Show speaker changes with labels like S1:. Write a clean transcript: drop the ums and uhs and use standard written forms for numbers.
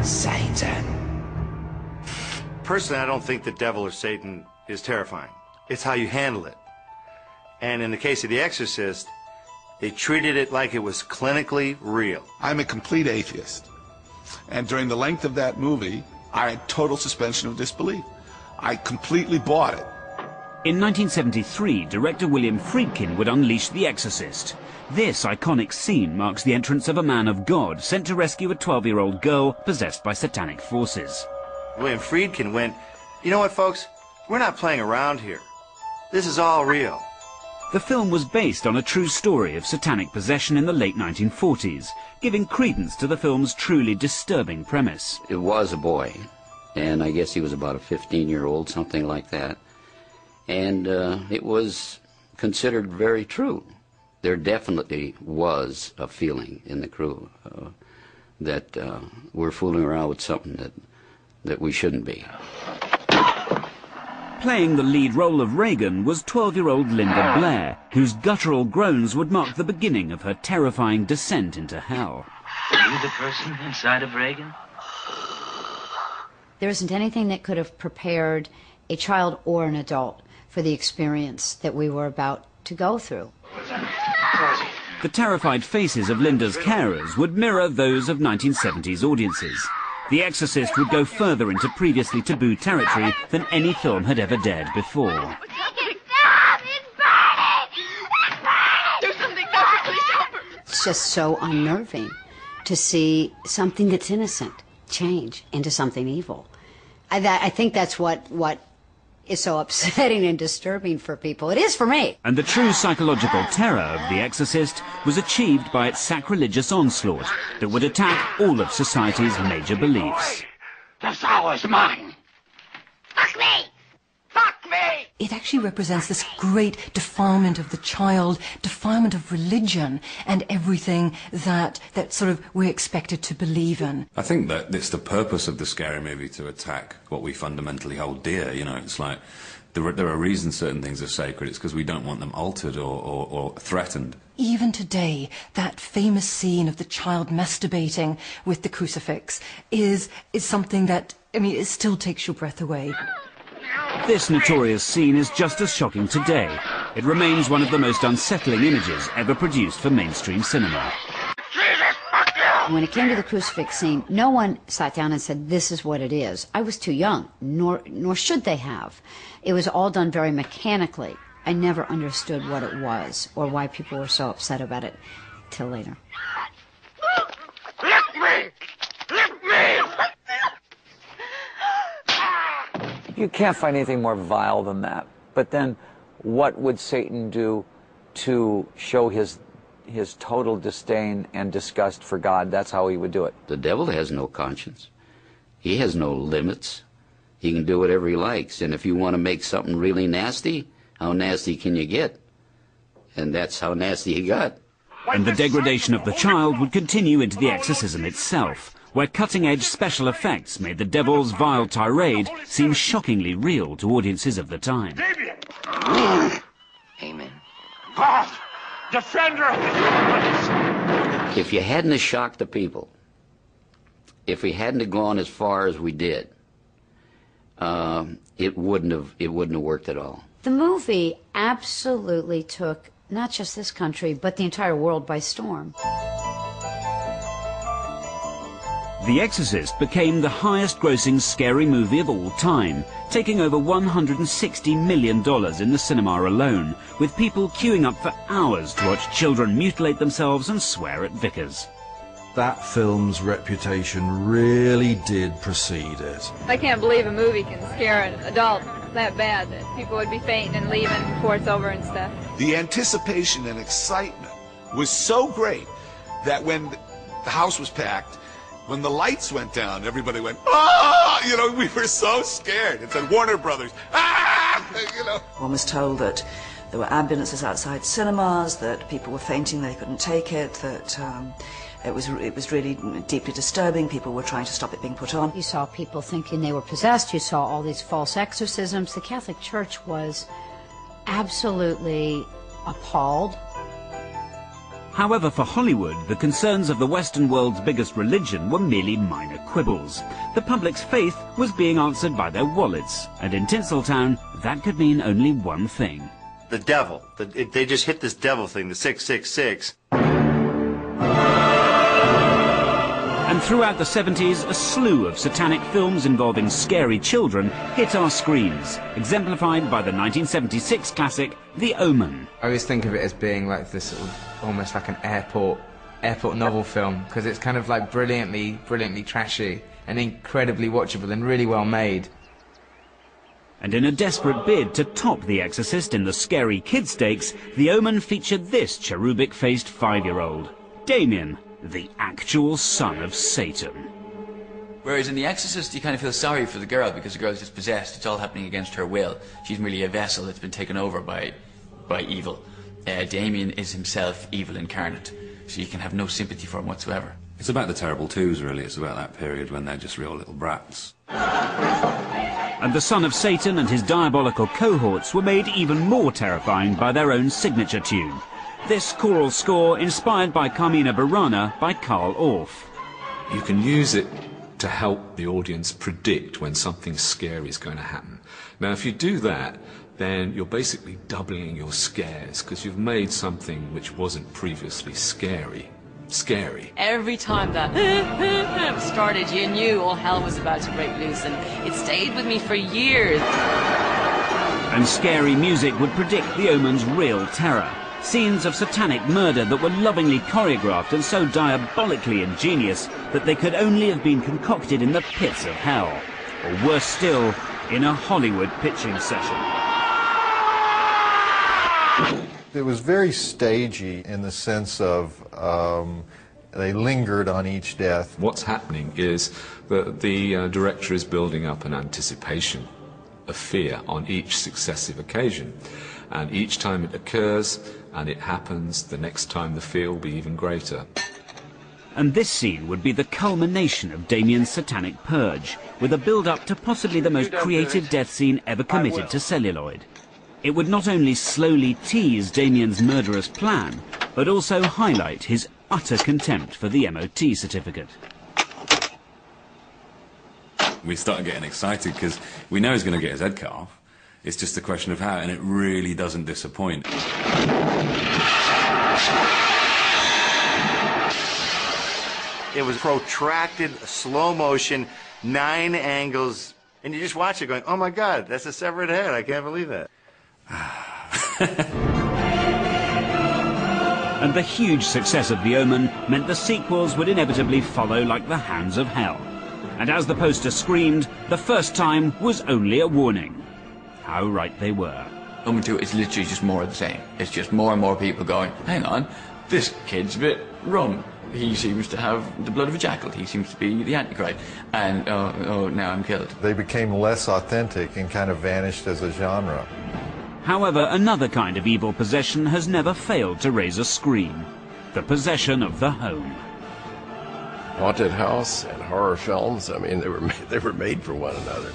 S1: Satan.
S2: Personally, I don't think the devil or Satan is terrifying. It's how you handle it. And in the case of The Exorcist, they treated it like it was clinically real.
S3: I'm a complete atheist. And during the length of that movie, I had total suspension of disbelief. I completely bought it.
S4: In 1973, director William Friedkin would unleash The Exorcist. This iconic scene marks the entrance of a man of God sent to rescue a 12-year-old girl possessed by satanic forces.
S2: William Friedkin went, you know what, folks? We're not playing around here. This is all real.
S4: The film was based on a true story of satanic possession in the late 1940s, giving credence to the film's truly disturbing premise.
S5: It was a boy, and I guess he was about a 15-year-old, something like that. And it was considered very true. There definitely was a feeling in the crew that we're fooling around with something that we shouldn't be.
S4: Playing the lead role of Regan was 12-year-old Linda Blair, whose guttural groans would mark the beginning of her terrifying descent into hell.
S6: Are you the person inside of Regan?
S7: There isn't anything that could have prepared a child or an adult for the experience that we were about to go through.
S4: The terrified faces of Linda's carers would mirror those of 1970s audiences. The Exorcist would go further into previously taboo territory than any film had ever dared before.
S7: It's just so unnerving to see something that's innocent change into something evil. I think that's what is so upsetting and disturbing for people. It is for me.
S4: And the true psychological terror of The Exorcist was achieved by its sacrilegious onslaught that would attack all of society's major beliefs.
S6: The sour is mine. Fuck me! Fuck me!
S8: It actually represents this great defilement of the child, defilement of religion, and everything that sort of we're expected to believe in.
S9: I think that it's the purpose of the scary movie to attack what we fundamentally hold dear. You know, it's like there are reasons certain things are sacred. It's because we don't want them altered or threatened.
S8: Even today, that famous scene of the child masturbating with the crucifix is something that, I mean, it still takes your breath away.
S4: This notorious scene is just as shocking today. It remains one of the most unsettling images ever produced for mainstream cinema.
S7: When it came to the crucifix scene, no one sat down and said, this is what it is. I was too young, nor should they have. It was all done very mechanically. I never understood what it was or why people were so upset about it till later.
S6: Lift me! Lift me!
S10: You can't find anything more vile than that. But then what would Satan do to show his total disdain and disgust for God? That's how he would do it.
S5: The devil has no conscience. He has no limits. He can do whatever he likes. And if you want to make something really nasty, how nasty can you get? And that's how nasty he got.
S4: And the degradation of the child would continue into the exorcism itself, where cutting-edge special effects made the devil's vile tirade seem shockingly real to audiences of the time.
S6: Amen. God, defender of the humans!
S5: If you hadn't have shocked the people, if we hadn't have gone as far as we did, it wouldn't have worked at all.
S7: The movie absolutely took not just this country, but the entire world by storm.
S4: The Exorcist became the highest-grossing scary movie of all time, taking over $160 million in the cinema alone, with people queuing up for hours to watch children mutilate themselves and swear at vicars.
S1: That film's reputation really did precede it.
S11: I can't believe a movie can scare an adult that bad that people would be fainting and leaving before it's over and stuff.
S3: The anticipation and excitement was so great that when the house was packed, when the lights went down, everybody went, ah! You know, we were so scared. It said Warner Brothers, ah! You know.
S12: One was told that there were ambulances outside cinemas, that people were fainting, they couldn't take it, that it was really deeply disturbing. People were trying to stop it being put on.
S7: You saw people thinking they were possessed. You saw all these false exorcisms. The Catholic Church was absolutely appalled.
S4: However, for Hollywood, the concerns of the Western world's biggest religion were merely minor quibbles. The public's faith was being answered by their wallets, and in Tinseltown, that could mean only one thing.
S2: The devil. They just hit this devil thing, the 666.
S4: And throughout the 70s, a slew of satanic films involving scary children hit our screens, exemplified by the 1976 classic, The Omen.
S13: I always think of it as being like this sort of, almost like an airport novel film, because it's kind of like brilliantly trashy and incredibly watchable and really well made.
S4: And in a desperate bid to top The Exorcist in the scary kid stakes, The Omen featured this cherubic-faced 5-year-old, Damien, the actual son of Satan.
S14: Whereas in The Exorcist, you kind of feel sorry for the girl because the girl's just possessed. It's all happening against her will. She's merely a vessel that's been taken over by evil. Damien is himself evil incarnate, so you can have no sympathy for him whatsoever.
S9: It's about the terrible twos, really. It's about that period when they're just real little brats.
S4: And the son of Satan and his diabolical cohorts were made even more terrifying by their own signature tune. This choral score inspired by Carmina Burana by Carl Orff.
S15: You can use it to help the audience predict when something scary is going to happen. Now, if you do that, then you're basically doubling your scares, because you've made something which wasn't previously scary.
S16: Every time that started, you knew all hell was about to break loose, and it stayed with me for years.
S4: And scary music would predict The Omen's real terror. Scenes of satanic murder that were lovingly choreographed and so diabolically ingenious that they could only have been concocted in the pits of hell. Or worse still, in a Hollywood pitching session.
S17: It was very stagey in the sense of they lingered on each death.
S15: What's happening is that the director is building up an anticipation of fear on each successive occasion. And each time it occurs and it happens, the next time the fear will be even greater.
S4: And this scene would be the culmination of Damien's satanic purge, with a build-up to possibly the most creative death scene ever committed to celluloid. It would not only slowly tease Damien's murderous plan, but also highlight his utter contempt for the MOT certificate.
S9: We started getting excited because we know he's going to get his head cut off. It's just a question of how, and it really doesn't disappoint.
S2: It was protracted, slow motion, 9 angles, and you just watch it going, oh my God, that's a severed head. I can't believe that.
S4: And the huge success of The Omen meant the sequels would inevitably follow like the hounds of hell. And as the poster screamed, the first time was only a warning. How right they were.
S14: Omen 2 is literally just more of the same. It's just more and more people going, hang on, this kid's a bit rum. He seems to have the blood of a jackal. He seems to be the Antichrist. And, oh, now I'm killed.
S17: They became less authentic and kind of vanished as a genre.
S4: However, another kind of evil possession has never failed to raise a scream. The possession of the home.
S18: Haunted house and horror films, I mean, they were made for one another.